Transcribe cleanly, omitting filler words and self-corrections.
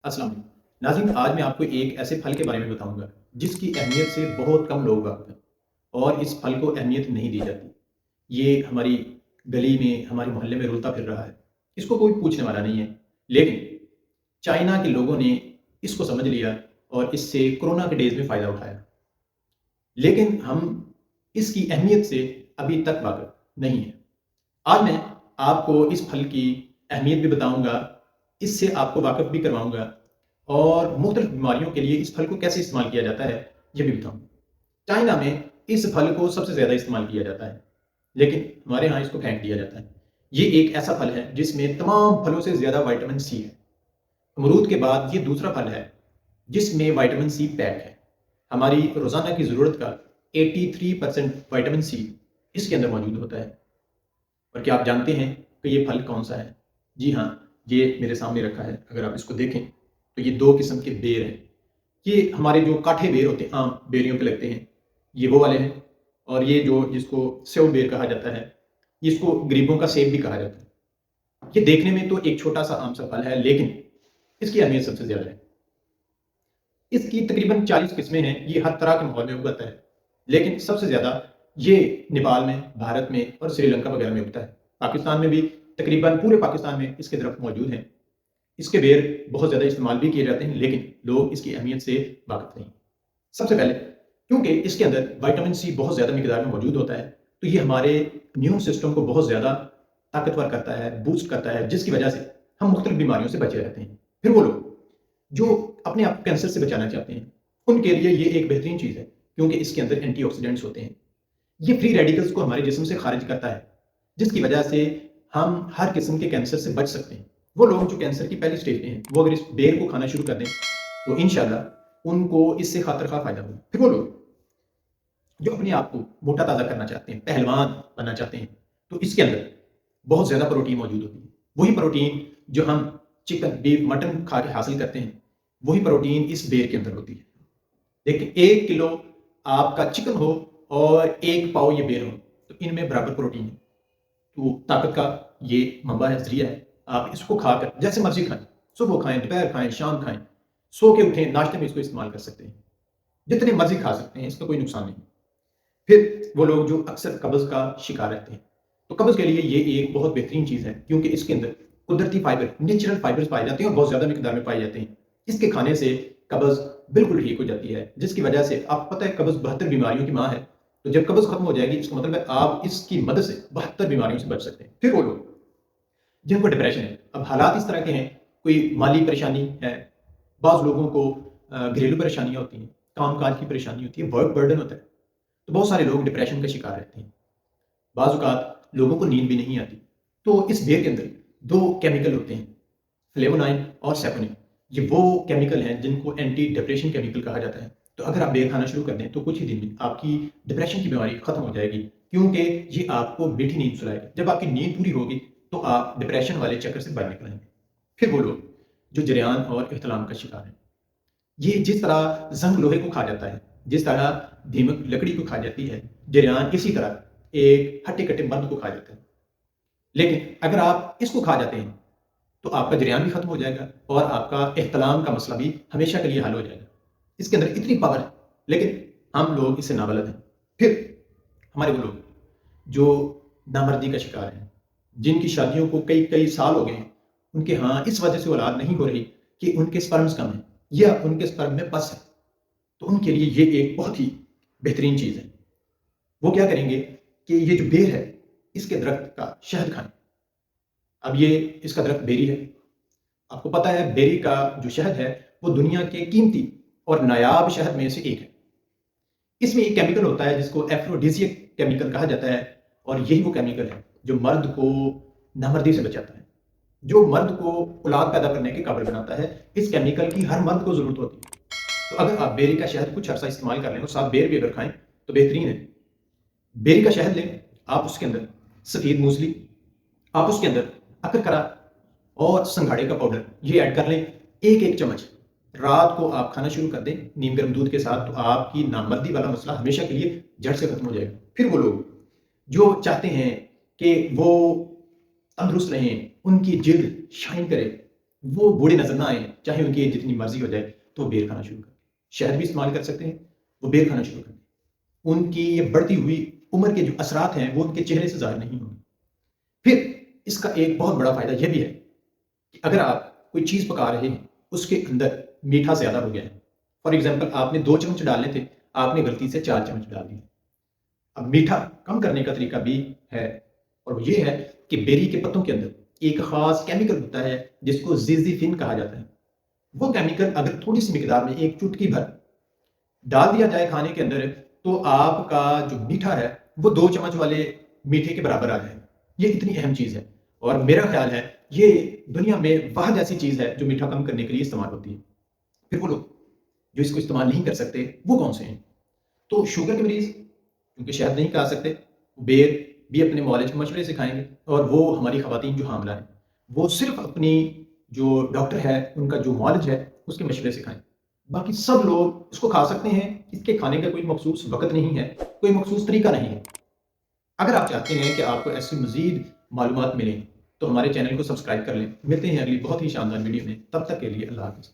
अस्सलाम वालेकुम। नाज़रीन, आज मैं आपको एक ऐसे फल के बारे में बताऊंगा जिसकी अहमियत से बहुत कम लोग वाकिफ़ हैं और इस फल को अहमियत नहीं दी जाती। ये हमारी गली में, हमारे मोहल्ले में रुलता फिर रहा है। इसको कोई पूछने वाला नहीं है। लेकिन चाइना के लोगों ने इसको समझ लिया और इससे कोरोना के डेज़ में फ़ायदा उठाया। लेकिन हम इसकी अहमियत से अभी तक वाकिफ़ नहीं हैं। आज मैं आपको इस फल की अहमियत भी बताऊंगा, इससे आपको वाकिफ़ भी करवाऊंगा और मुख्तलिफ बीमारियों के लिए इस फल को कैसे इस्तेमाल किया जाता है, ये भी बताऊंगा। चाइना में इस फल को सबसे ज़्यादा इस्तेमाल किया जाता है, लेकिन हमारे यहाँ इसको फेंक दिया जाता है। ये एक ऐसा फल है जिसमें तमाम फलों से ज़्यादा विटामिन सी है। अमरूद के बाद ये दूसरा फल है जिसमें विटामिन सी पैक है। हमारी रोज़ाना की ज़रूरत का 83% विटामिन सी इसके अंदर मौजूद होता है। और क्या आप जानते हैं कि ये फल कौन सा है? जी हाँ, ये मेरे सामने रखा है। अगर आप इसको देखें तो ये दो किस्म के बेर हैं। ये हमारे जो काठे बेर होते हैं, आम बेरियों पे लगते हैं, ये वो वाले हैं। और ये जो जिसको सेव बेर कहा जाता है, इसको गरीबों का सेब भी कहा जाता है। ये देखने में तो एक छोटा सा आम सा फल है, लेकिन इसकी अहमियत सबसे ज़्यादा है। इसकी तकरीबन 40 किस्में हैं। ये हर तरह के माहौल में उगता है, लेकिन सबसे ज़्यादा ये नेपाल में, भारत में और श्रीलंका वगैरह में उगता है। पाकिस्तान में भी तकरीबन पूरे पाकिस्तान में इसके दरख्त मौजूद हैं। इसके बेर बहुत ज़्यादा इस्तेमाल भी किए जाते हैं, लेकिन लोग इसकी अहमियत से वाकिफ़ नहीं। सबसे पहले क्योंकि इसके अंदर विटामिन सी बहुत ज़्यादा मिकदार में मौजूद होता है, तो ये हमारे इम्यून सिस्टम को बहुत ज़्यादा ताकतवर करता है, बूस्ट करता है, जिसकी वजह से हम मुख्तलिफ बीमारियों से बचे रहते हैं। फिर वो लोग जो अपने आप को कैंसर से बचाना चाहते हैं, उनके लिए ये एक बेहतरीन चीज़ है, क्योंकि इसके अंदर एंटीऑक्सीडेंट्स होते हैं। ये फ्री रेडिकल्स को हमारे जिस्म से खारिज करता है, जिसकी वजह से हम हर किस्म के कैंसर से बच सकते हैं। वो लोग जो कैंसर की पहली स्टेज में हैं, वो अगर इस बेर को खाना शुरू कर दें तो इंशाल्लाह उनको इससे खातिर-खा फ़ायदा होगा। फिर वो लोग जो अपने आप को मोटा ताज़ा करना चाहते हैं, पहलवान बनना चाहते हैं, तो इसके अंदर बहुत ज़्यादा प्रोटीन मौजूद होती है। वही प्रोटीन जो हम चिकन, बीफ, मटन खा के हासिल करते हैं, वही प्रोटीन इस बेर के अंदर होती है। देखिए, 1 किलो आपका चिकन हो और 1 पाव ये बेर हो, तो इनमें बराबर प्रोटीन है। तो ताकत का ये मंबा है, ज़रिया है। आप इसको खाकर जैसे मर्ज़ी खाएँ, सुबह खाएँ, दोपहर खाएँ, शाम खाएँ, सो के उठें, नाश्ते में इसको इस्तेमाल कर सकते हैं। जितने मर्ज़ी खा सकते हैं, इसका कोई नुकसान नहीं। फिर वो लोग जो अक्सर कब्ज़ का शिकार रहते हैं, तो कब्ज़ के लिए ये एक बहुत बेहतरीन चीज़ है, क्योंकि इसके अंदर कुदरती फाइबर, नेचुरल फाइबर्स पाए जाते हैं और बहुत ज़्यादा मिकदार में पाए जाते हैं। इसके खाने से कब्ज़ बिल्कुल ठीक हो जाती है, जिसकी वजह से आपको पता है कब्ज़ 72 बीमारियों की माँ है। तो जब कब्ज़ खत्म हो जाएगी, इसका मतलब है आप इसकी मदद से 72 बीमारियों से बच सकते हैं। फिर वो लोग जिनको डिप्रेशन है, अब हालात इस तरह के हैं, कोई माली परेशानी है, बाज़ लोगों को घरेलू परेशानियाँ होती हैं, काम-काज की परेशानी होती है, वर्क बर्डन होता है, तो बहुत सारे लोग डिप्रेशन का शिकार रहते हैं। बाज़ औक़ात लोगों को नींद भी नहीं आती। तो इस बेर के अंदर 2 केमिकल होते हैं, फ्लेवोनाइन और सैपोनिन। ये वो केमिकल हैं जिनको एंटी डिप्रेशन केमिकल कहा जाता है। तो अगर आप बेर खाना शुरू कर दें, तो कुछ ही दिन में आपकी डिप्रेशन की बीमारी खत्म हो जाएगी, क्योंकि ये आपको मीठी नींद सुलाएगी। जब आपकी नींद पूरी होगी, तो आप डिप्रेशन वाले चक्कर से बाहर निकलेंगे। फिर वो लोग जो जरियान और इख्तिलाम का शिकार हैं, ये जिस तरह ज़ंग लोहे को खा जाता है, जिस तरह दीमक लकड़ी को खा जाती है, जरियान इसी तरह एक हट्टे-कट्टे मर्द को खा जाता है। लेकिन अगर आप इसको खा जाते हैं, तो आपका जरियान भी खत्म हो जाएगा और आपका इख्तिलाम का मसला भी हमेशा के लिए हल हो जाएगा। इसके अंदर इतनी पावर है, लेकिन हम लोग इससे नाबलद हैं। फिर हमारे वो लोग जो नामर्दी का शिकार हैं, जिनकी शादियों को कई-कई साल हो गए हैं, उनके यहाँ इस वजह से औलाद नहीं हो रही कि उनके स्पर्म्स कम हैं या उनके स्पर्म में पस है, तो उनके लिए ये एक बहुत ही बेहतरीन चीज़ है। वो क्या करेंगे कि ये जो बेर है, इसके दरख्त का शहद खाएँ। अब ये इसका दरख्त बेरी है। आपको पता है बेरी का जो शहद है, वो दुनिया के कीमती और नायाब शहद में से एक है। इसमें एक केमिकल होता है जिसको एफ्रोडिसियक केमिकल कहा जाता है, और यही वो केमिकल है जो मर्द को नामर्दी से बचाता है, जो मर्द को औलाद पैदा करने के काबिल बनाता है। इस केमिकल की हर मर्द को ज़रूरत होती है। तो अगर आप बेरी का शहद कुछ अर्सा इस्तेमाल कर लें और साथ बेर भी अगर खाएँ, तो बेहतरीन है। बेरी का शहद लें, आप उसके अंदर सफ़ेद मूसली, आप उसके अंदर अकरकरा और संघाड़े का पाउडर ये ऐड कर लें, 1-1 चम्मच। रात को आप खाना शुरू कर दें नीम गर्म दूध के साथ, तो आपकी नामर्दी वाला मसला हमेशा के लिए जड़ से खत्म हो जाएगा। फिर वो लोग जो चाहते हैं कि वो तंदुरुस्त रहें, उनकी जिल्द शाइन करे, वो बूढ़े नज़र ना आएँ, چاہے ان کی ایج جتنی مرضی ہو جائے تو وہ بیر کھانا شروع کر دیں۔ شہد بھی استعمال کر سکتے ہیں، وہ بیر کھانا شروع کر دیں۔ ان کی یہ بڑھتی ہوئی عمر کے جو اثرات ہیں وہ ان کے چہرے سے ظاہر نہیں ہوں گے۔ پھر اس کا ایک بہت بڑا فائدہ یہ بھی ہے کہ اگر آپ کوئی چیز پکا رہے ہیں، اس کے اندر میٹھا زیادہ ہو گیا ہے، فار ایگزامپل آپ نے 2 چمچ ڈالنے تھے، آپ نے غلطی سے 4 چمچ ڈال دیے۔ اب میٹھا کم کرنے کا طریقہ بھی ہے، اور وہ یہ ہے کہ بیری کے پتوں کے اندر ایک خاص کیمیکل ہوتا ہے جس کو زیزیفن کہا جاتا ہے۔ وہ کیمیکل اگر تھوڑی سی مقدار میں ایک چٹکی بھر ڈال دیا جائے کھانے کے اندر تو آپ کا جو میٹھا ہے وہ 2 چمچ والے میٹھے کے برابر آ جائے۔ یہ اتنی اہم چیز ہے، اور میرا خیال ہے یہ دنیا میں واحد ایسی چیز ہے جو میٹھا کم کرنے کے لیے استعمال ہوتی ہے۔ پھر وہ لوگ جو اس کو استعمال نہیں کر سکتے وہ کون سے ہیں؟ تو شوگر کے مریض کیونکہ شہد نہیں کھا سکتے، بیر بھی اپنے معالج کے مشورے سے کھائیں گے، اور وہ ہماری خواتین جو حاملہ ہیں وہ صرف اپنی جو ڈاکٹر ہے ان کا جو معالج ہے اس کے مشورے سے کھائیں۔ باقی سب لوگ اس کو کھا سکتے ہیں، اس کے کھانے کا کوئی مخصوص وقت نہیں ہے، کوئی مخصوص طریقہ نہیں ہے۔ اگر آپ چاہتے ہیں کہ آپ کو ایسی مزید معلومات ملیں تو ہمارے چینل کو سبسکرائب کر لیں۔ ملتے ہیں اگلی بہت ہی شاندار ویڈیو میں، تب تک کے لیے اللہ حافظ۔